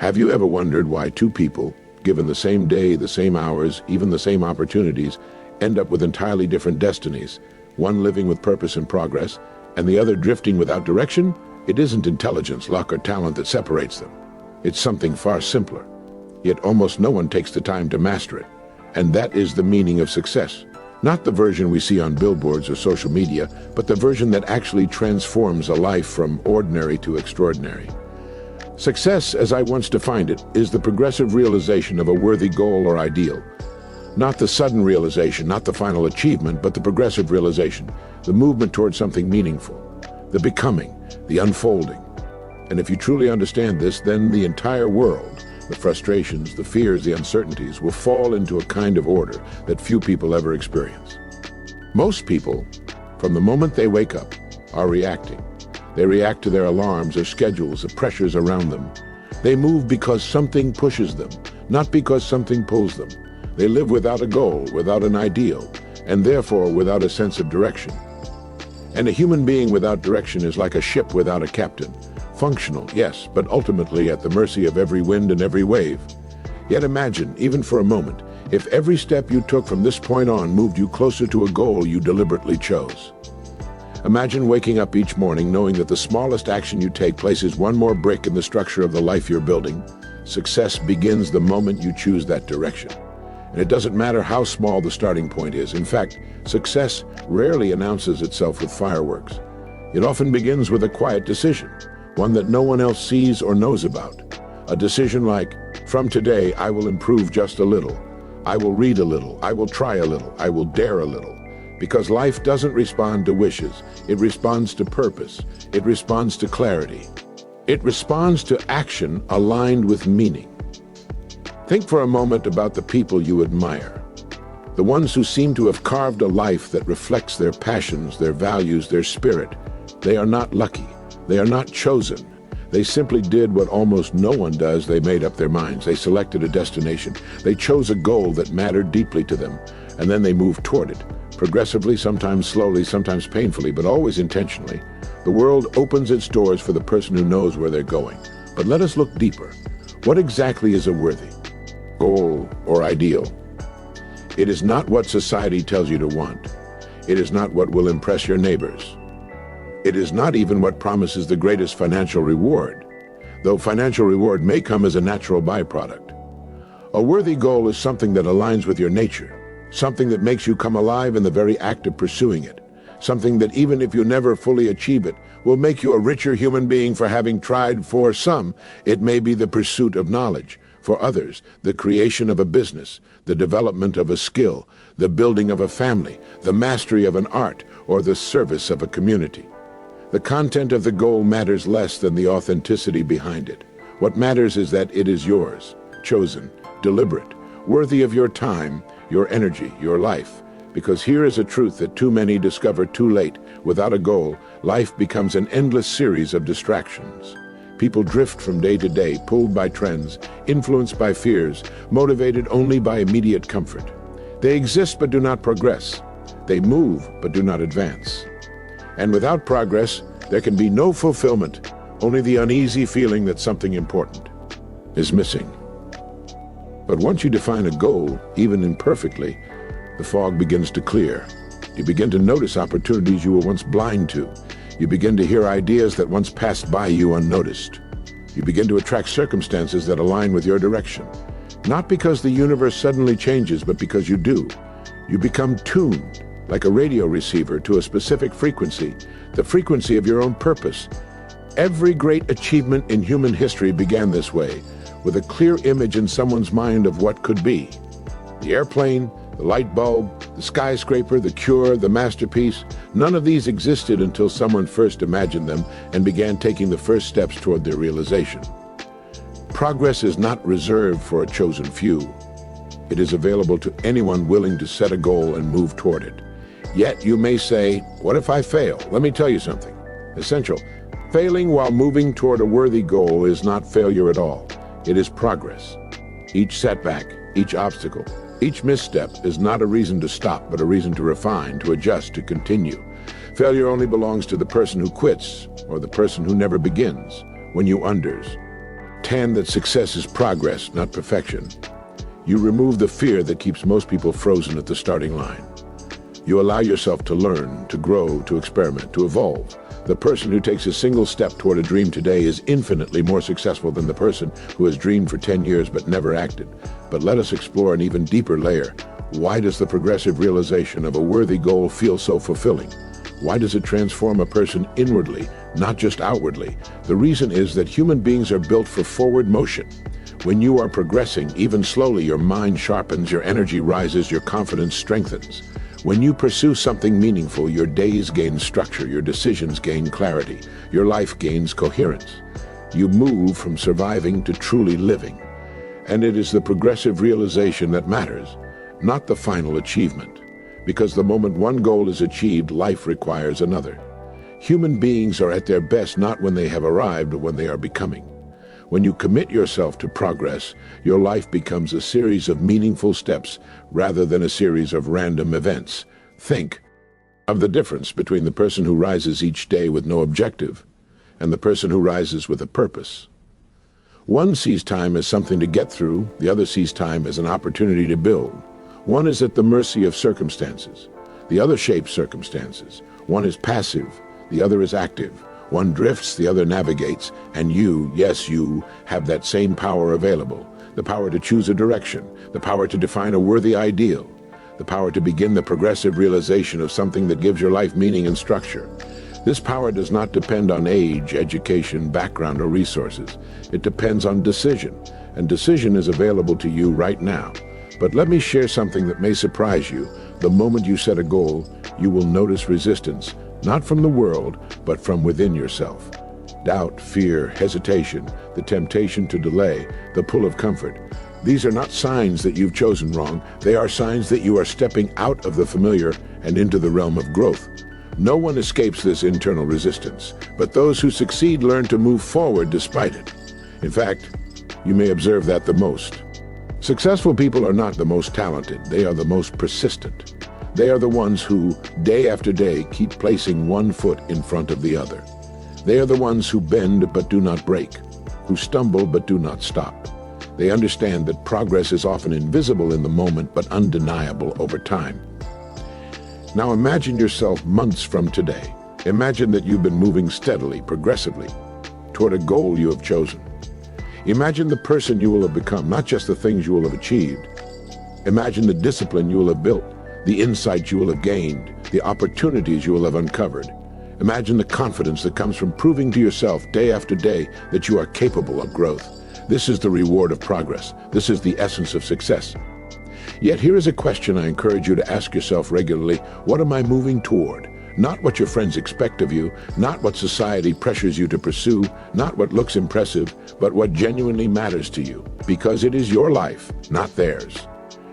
Have you ever wondered why two people, given the same day, the same hours, even the same opportunities, end up with entirely different destinies, one living with purpose and progress, and the other drifting without direction? It isn't intelligence, luck, or talent that separates them. It's something far simpler. Yet almost no one takes the time to master it. And that is the meaning of success. Not the version we see on billboards or social media, but the version that actually transforms a life from ordinary to extraordinary. Success, as I once defined it, is the progressive realization of a worthy goal or ideal. Not the sudden realization, not the final achievement, but the progressive realization, the movement towards something meaningful, the becoming, the unfolding. And if you truly understand this, then the entire world, the frustrations, the fears, the uncertainties, will fall into a kind of order that few people ever experience. Most people, from the moment they wake up, are reacting. They react to their alarms, their schedules, the pressures around them. They move because something pushes them, not because something pulls them. They live without a goal, without an ideal, and therefore without a sense of direction. And a human being without direction is like a ship without a captain. Functional, yes, but ultimately at the mercy of every wind and every wave. Yet imagine, even for a moment, if every step you took from this point on moved you closer to a goal you deliberately chose. Imagine waking up each morning knowing that the smallest action you take places one more brick in the structure of the life you're building. Success begins the moment you choose that direction. And it doesn't matter how small the starting point is. In fact, success rarely announces itself with fireworks. It often begins with a quiet decision, one that no one else sees or knows about. A decision like, from today, I will improve just a little. I will read a little. I will try a little. I will dare a little. Because life doesn't respond to wishes. It responds to purpose. It responds to clarity. It responds to action aligned with meaning. Think for a moment about the people you admire. The ones who seem to have carved a life that reflects their passions, their values, their spirit. They are not lucky. They are not chosen. They simply did what almost no one does. They made up their minds. They selected a destination. They chose a goal that mattered deeply to them, and then they moved toward it. Progressively, sometimes slowly, sometimes painfully, but always intentionally. The world opens its doors for the person who knows where they're going. But let us look deeper. What exactly is a worthy goal or ideal? It is not what society tells you to want. It is not what will impress your neighbors. It is not even what promises the greatest financial reward, though financial reward may come as a natural byproduct. A worthy goal is something that aligns with your nature, something that makes you come alive in the very act of pursuing it, something that even if you never fully achieve it, will make you a richer human being for having tried. For some, it may be the pursuit of knowledge. For others, the creation of a business, the development of a skill, the building of a family, the mastery of an art, or the service of a community. The content of the goal matters less than the authenticity behind it. What matters is that it is yours, chosen, deliberate, worthy of your time, your energy, your life. Because here is a truth that too many discover too late. Without a goal, life becomes an endless series of distractions. People drift from day to day, pulled by trends, influenced by fears, motivated only by immediate comfort. They exist but do not progress. They move but do not advance. And without progress, there can be no fulfillment, only the uneasy feeling that something important is missing. But once you define a goal, even imperfectly, the fog begins to clear. You begin to notice opportunities you were once blind to. You begin to hear ideas that once passed by you unnoticed. You begin to attract circumstances that align with your direction. Not because the universe suddenly changes, but because you do. You become tuned, like a radio receiver, to a specific frequency, the frequency of your own purpose. Every great achievement in human history began this way, with a clear image in someone's mind of what could be. The airplane, the light bulb, the skyscraper, the cure, the masterpiece, none of these existed until someone first imagined them and began taking the first steps toward their realization. Progress is not reserved for a chosen few. It is available to anyone willing to set a goal and move toward it. Yet you may say, what if I fail? Let me tell you something essential. Failing while moving toward a worthy goal is not failure at all. It is progress. Each setback, each obstacle, each misstep is not a reason to stop, but a reason to refine, to adjust, to continue. Failure only belongs to the person who quits or the person who never begins. When you unders, Understand that success is progress, not perfection. You remove the fear that keeps most people frozen at the starting line. You allow yourself to learn, to grow, to experiment, to evolve. The person who takes a single step toward a dream today is infinitely more successful than the person who has dreamed for 10 years but never acted. But let us explore an even deeper layer. Why does the progressive realization of a worthy goal feel so fulfilling? Why does it transform a person inwardly, not just outwardly? The reason is that human beings are built for forward motion. When you are progressing, even slowly, your mind sharpens, your energy rises, your confidence strengthens. When you pursue something meaningful, your days gain structure, your decisions gain clarity, your life gains coherence. You move from surviving to truly living. And it is the progressive realization that matters, not the final achievement. Because the moment one goal is achieved, life requires another. Human beings are at their best not when they have arrived, but when they are becoming. When you commit yourself to progress, your life becomes a series of meaningful steps rather than a series of random events. Think of the difference between the person who rises each day with no objective and the person who rises with a purpose. One sees time as something to get through, the other sees time as an opportunity to build. One is at the mercy of circumstances, the other shapes circumstances. One is passive, the other is active. One drifts, the other navigates, and you, yes, you, have that same power available. The power to choose a direction, the power to define a worthy ideal, the power to begin the progressive realization of something that gives your life meaning and structure. This power does not depend on age, education, background, or resources. It depends on decision, and decision is available to you right now. But let me share something that may surprise you. The moment you set a goal, you will notice resistance. Not from the world, but from within yourself. Doubt, fear, hesitation, the temptation to delay, the pull of comfort. These are not signs that you've chosen wrong. They are signs that you are stepping out of the familiar and into the realm of growth. No one escapes this internal resistance, but those who succeed learn to move forward despite it. In fact, you may observe that the most. Successful people are not the most talented. They are the most persistent. They are the ones who, day after day, keep placing one foot in front of the other. They are the ones who bend but do not break, who stumble but do not stop. They understand that progress is often invisible in the moment but undeniable over time. Now imagine yourself months from today. Imagine that you've been moving steadily, progressively, toward a goal you have chosen. Imagine the person you will have become, not just the things you will have achieved. Imagine the discipline you will have built, the insights you will have gained, the opportunities you will have uncovered. Imagine the confidence that comes from proving to yourself day after day that you are capable of growth. This is the reward of progress. This is the essence of success. Yet here is a question I encourage you to ask yourself regularly. What am I moving toward? Not what your friends expect of you, not what society pressures you to pursue, not what looks impressive, but what genuinely matters to you, because it is your life, not theirs.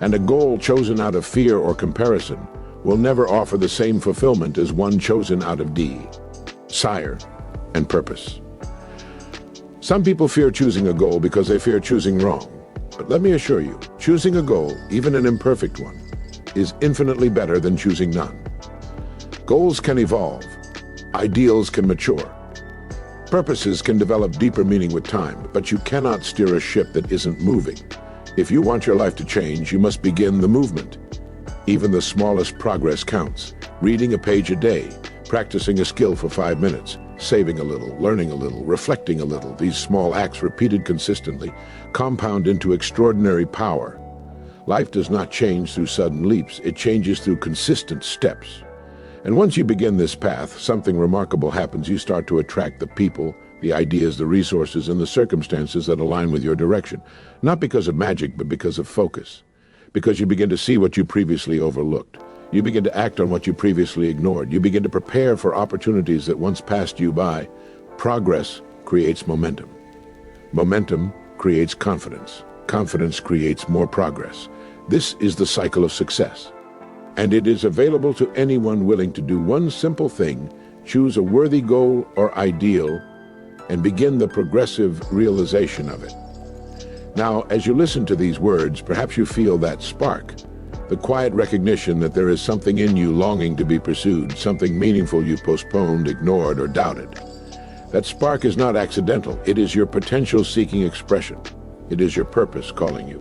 And a goal chosen out of fear or comparison will never offer the same fulfillment as one chosen out of desire and purpose. Some people fear choosing a goal because they fear choosing wrong. But let me assure you, choosing a goal, even an imperfect one, is infinitely better than choosing none. Goals can evolve. Ideals can mature. Purposes can develop deeper meaning with time, but you cannot steer a ship that isn't moving. If you want your life to change, you must begin the movement. Even the smallest progress counts. Reading a page a day, practicing a skill for 5 minutes, saving a little, learning a little, reflecting a little. These small acts repeated consistently compound into extraordinary power. Life does not change through sudden leaps. It changes through consistent steps. And once you begin this path, something remarkable happens. You start to attract the people, the ideas, the resources, and the circumstances that align with your direction. Not because of magic, but because of focus. Because you begin to see what you previously overlooked. You begin to act on what you previously ignored. You begin to prepare for opportunities that once passed you by. Progress creates momentum. Momentum creates confidence. Confidence creates more progress. This is the cycle of success. And it is available to anyone willing to do one simple thing: choose a worthy goal or ideal and begin the progressive realization of it. Now, as you listen to these words, perhaps you feel that spark, the quiet recognition that there is something in you longing to be pursued, something meaningful you postponed, ignored, or doubted. That spark is not accidental. It is your potential seeking expression. It is your purpose calling you.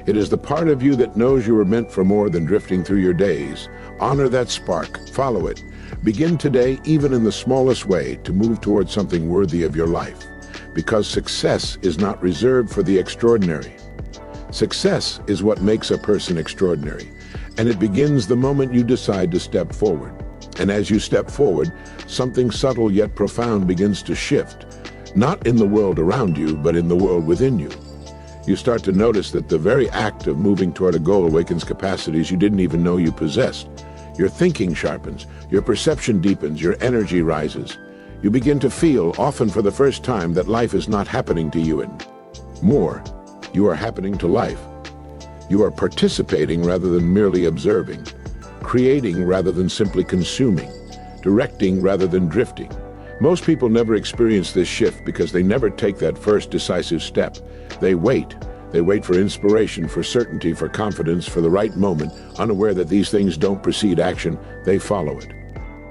It is the part of you that knows you were meant for more than drifting through your days. Honor that spark. Follow it. Begin today, even in the smallest way, to move towards something worthy of your life. Because success is not reserved for the extraordinary. Success is what makes a person extraordinary, and it begins the moment you decide to step forward. And as you step forward, something subtle yet profound begins to shift, not in the world around you, but in the world within you. You start to notice that the very act of moving toward a goal awakens capacities you didn't even know you possessed. Your thinking sharpens, your perception deepens, your energy rises. You begin to feel, often for the first time, that life is not happening to you more. You are happening to life. You are participating rather than merely observing, creating rather than simply consuming, directing rather than drifting. Most people never experience this shift because they never take that first decisive step. They wait. They wait for inspiration, for certainty, for confidence, for the right moment, unaware that these things don't precede action, they follow it.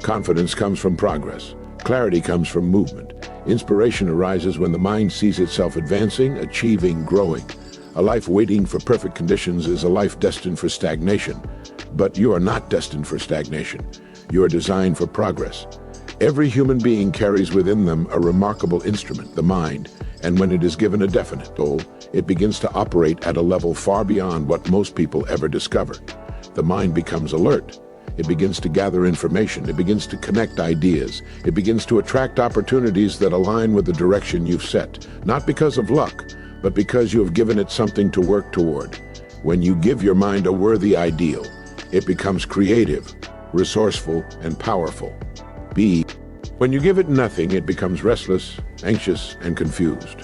Confidence comes from progress. Clarity comes from movement. Inspiration arises when the mind sees itself advancing, achieving, growing. A life waiting for perfect conditions is a life destined for stagnation. But you are not destined for stagnation. You are designed for progress. Every human being carries within them a remarkable instrument, the mind, and when it is given a definite goal, it begins to operate at a level far beyond what most people ever discover. The mind becomes alert. It begins to gather information. It begins to connect ideas. It begins to attract opportunities that align with the direction you've set, not because of luck, but because you have given it something to work toward. When you give your mind a worthy ideal, it becomes creative, resourceful, and powerful. When you give it nothing, it becomes restless, anxious, and confused.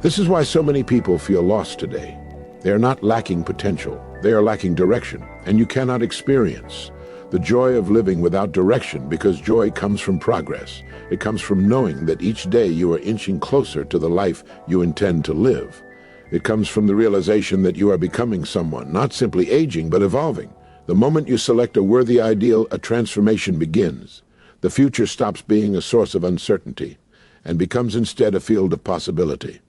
This is why so many people feel lost today. They are not lacking potential. They are lacking direction, and you cannot experience the joy of living without direction, because joy comes from progress. It comes from knowing that each day you are inching closer to the life you intend to live. It comes from the realization that you are becoming someone, not simply aging, but evolving. The moment you select a worthy ideal, a transformation begins. The future stops being a source of uncertainty and becomes instead a field of possibility.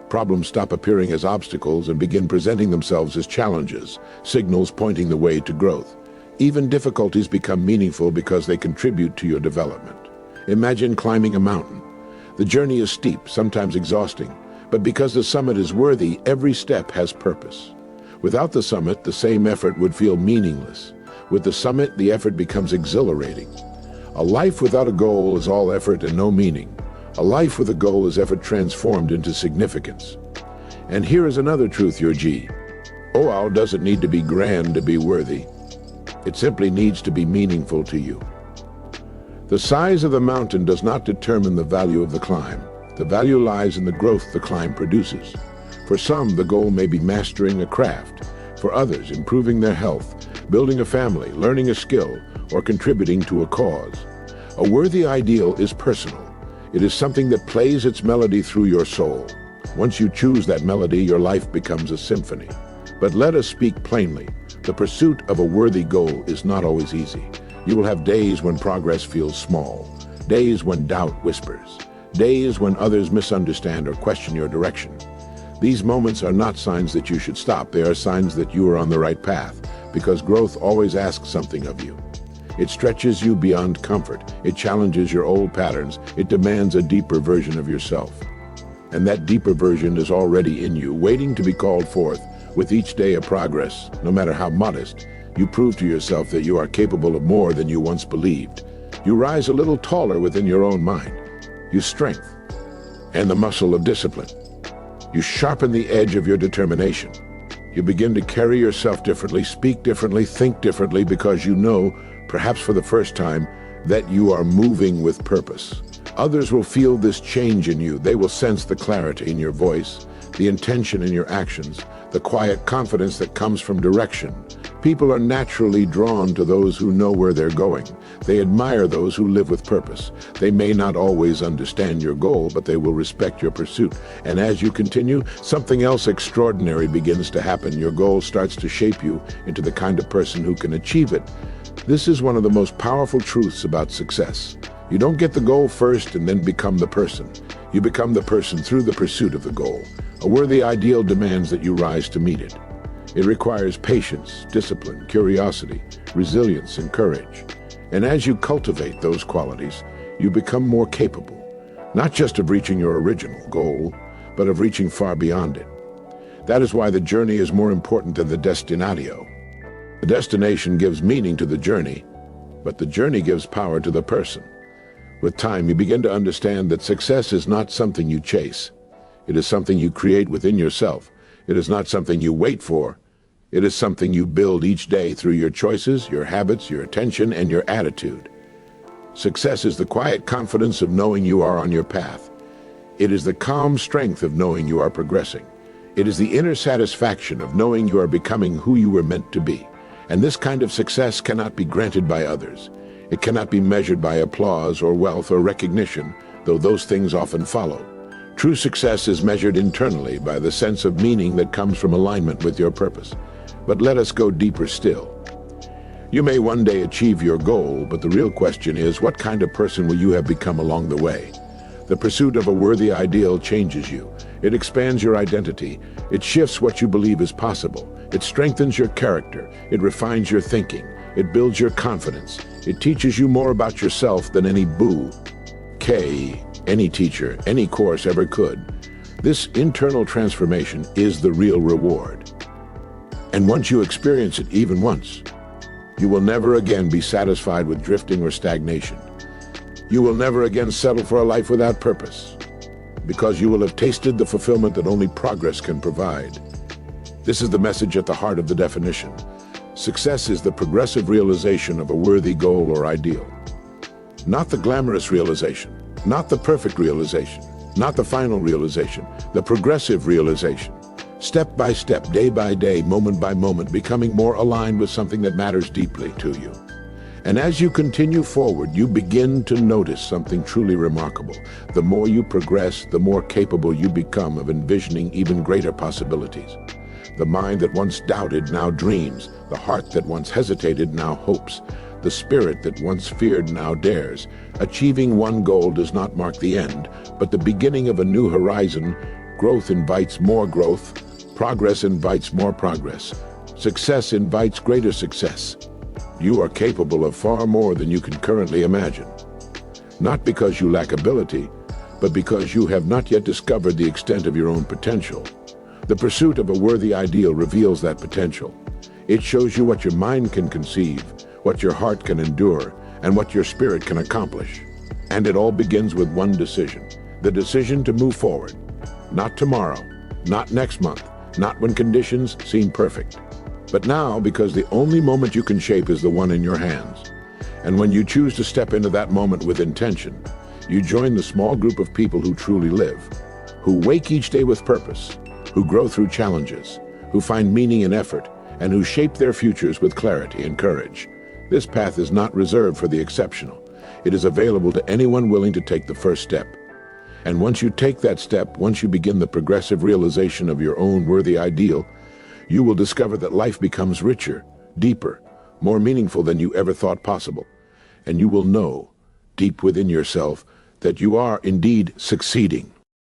Problems stop appearing as obstacles and begin presenting themselves as challenges, signals pointing the way to growth. Even difficulties become meaningful because they contribute to your development. Imagine climbing a mountain. The journey is steep, sometimes exhausting, but because the summit is worthy, every step has purpose. Without the summit, the same effort would feel meaningless. With the summit, the effort becomes exhilarating. A life without a goal is all effort and no meaning. A life with a goal is effort transformed into significance. And here is another truth, your G. OAL doesn't need to be grand to be worthy. It simply needs to be meaningful to you. The size of the mountain does not determine the value of the climb. The value lies in the growth the climb produces. For some, the goal may be mastering a craft. For others, improving their health, building a family, learning a skill, or contributing to a cause. A worthy ideal is personal. It is something that plays its melody through your soul. Once you choose that melody, your life becomes a symphony. But let us speak plainly. The pursuit of a worthy goal is not always easy. You will have days when progress feels small, days when doubt whispers, days when others misunderstand or question your direction. These moments are not signs that you should stop. They are signs that you are on the right path, because growth always asks something of you. It stretches you beyond comfort. It challenges your old patterns. It demands a deeper version of yourself. And that deeper version is already in you, waiting to be called forth. With each day of progress, no matter how modest, you prove to yourself that you are capable of more than you once believed. You rise a little taller within your own mind. You strengthen and the muscle of discipline. You sharpen the edge of your determination. You begin to carry yourself differently, speak differently, think differently, because you know, perhaps for the first time, that you are moving with purpose. Others will feel this change in you. They will sense the clarity in your voice, the intention in your actions, the quiet confidence that comes from direction. People are naturally drawn to those who know where they're going. They admire those who live with purpose. They may not always understand your goal, but they will respect your pursuit. And as you continue, something else extraordinary begins to happen. Your goal starts to shape you into the kind of person who can achieve it. This is one of the most powerful truths about success. You don't get the goal first and then become the person. You become the person through the pursuit of the goal. A worthy ideal demands that you rise to meet it. It requires patience, discipline, curiosity, resilience, and courage. And as you cultivate those qualities, you become more capable, not just of reaching your original goal, but of reaching far beyond it. That is why the journey is more important than the destinatio. The destination gives meaning to the journey, but the journey gives power to the person. With time, you begin to understand that success is not something you chase. It is something you create within yourself. It is not something you wait for. It is something you build each day through your choices, your habits, your attention, and your attitude. Success is the quiet confidence of knowing you are on your path. It is the calm strength of knowing you are progressing. It is the inner satisfaction of knowing you are becoming who you were meant to be. And this kind of success cannot be granted by others. It cannot be measured by applause or wealth or recognition, though those things often follow. True success is measured internally by the sense of meaning that comes from alignment with your purpose. But let us go deeper still. You may one day achieve your goal, but the real question is, what kind of person will you have become along the way? The pursuit of a worthy ideal changes you. It expands your identity. It shifts what you believe is possible. It strengthens your character. It refines your thinking. It builds your confidence. It teaches you more about yourself than any any teacher, any course ever could. This internal transformation is the real reward. And once you experience it even once, you will never again be satisfied with drifting or stagnation. You will never again settle for a life without purpose, because you will have tasted the fulfillment that only progress can provide. This is the message at the heart of the definition. Success is the progressive realization of a worthy goal or ideal. Not the glamorous realization, not the perfect realization, not the final realization, the progressive realization. Step by step, day by day, moment by moment, becoming more aligned with something that matters deeply to you. And as you continue forward, you begin to notice something truly remarkable. The more you progress, the more capable you become of envisioning even greater possibilities. The mind that once doubted now dreams. The heart that once hesitated now hopes. The spirit that once feared now dares. Achieving one goal does not mark the end, but the beginning of a new horizon. Growth invites more growth. Progress invites more progress. Success invites greater success. You are capable of far more than you can currently imagine. Not because you lack ability, but because you have not yet discovered the extent of your own potential. The pursuit of a worthy ideal reveals that potential. It shows you what your mind can conceive, what your heart can endure, and what your spirit can accomplish. And it all begins with one decision. The decision to move forward. Not tomorrow, not next month, not when conditions seem perfect. But now, because the only moment you can shape is the one in your hands. And when you choose to step into that moment with intention, you join the small group of people who truly live, who wake each day with purpose, who grow through challenges, who find meaning in effort, and who shape their futures with clarity and courage. This path is not reserved for the exceptional. It is available to anyone willing to take the first step. And once you take that step, once you begin the progressive realization of your own worthy ideal, you will discover that life becomes richer, deeper, more meaningful than you ever thought possible. And you will know, deep within yourself, that you are indeed succeeding.